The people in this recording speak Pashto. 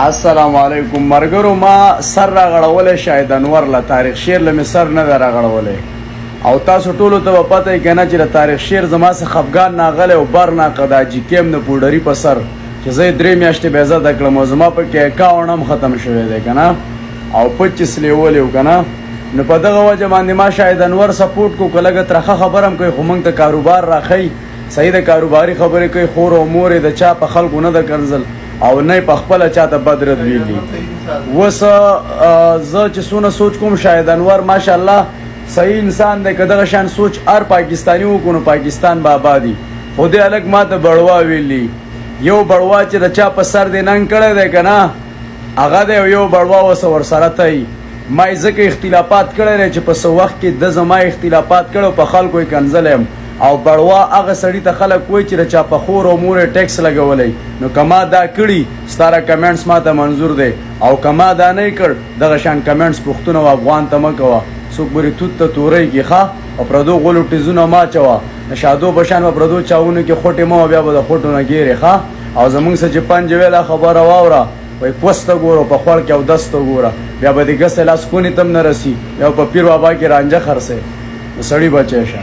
السلام علیکم مرګرو. ما سر راغړولې شاید انور له تاریخ شیر له سر نه راغړولې او تاسو ټولو ته پته یې کنه چې له تاریخ شیر زما څخه خفګان ناغله او بر نه قداجی کېم نه پوډری په سر چې زه 3 میاشتې به زده کړم او زما په کې اکاونټ ختم شوی دی کنه او 25 لیول کنه نو په دغه وجه باندې ما شاید انور سپورټ کو کله ترخه خبرم کوي خو موږ ته کاروبار راخی صحیح د کاروباري خبرې کوي خور او مور د چا په خلکو نه د کنزل او نه په خپل چاته بدرت ویلی وس زه چې سونه سوچ کوم شاید انور ماشاءالله صحیح انسان دی کداغه شان سوچ هر پاکستانی وکونو پاکستان با آبادی خو دې الګ ما ته بړوا ویلی یو بړوا چې د چا په سر دی نن کړه دی کنه هغه دی یو بړوا وس ور سره تای ما ځکه اختلافات کړل چې په سو وخت کې د زما اختلافات کړو په خلکو کنزلم او بړوا هغه سړی ته خلک وای چې چا په خور او مور ټیکس لګولې نو کما دا کړي ستاره کمنټس ماته منظور دی او کما دا نه کړ دغه شان کمنټس پښتون او افغان ته مکوا څوک بری توت ته تورې کې ښا او پردو غلو ټیزونه ما چوا نشادو بشان و پردو چاونه کې خوټه مو بیا به خوټو نه ګیره ښا او زمونږ سره جپان جوړه خبره واوره وای پوسټ ګورو په خپل کې او دست ګوره بیا به دغه سلاس کو نه تم نه رسی یا په پیر بابا کې رانجه خرسه سړی بچی شه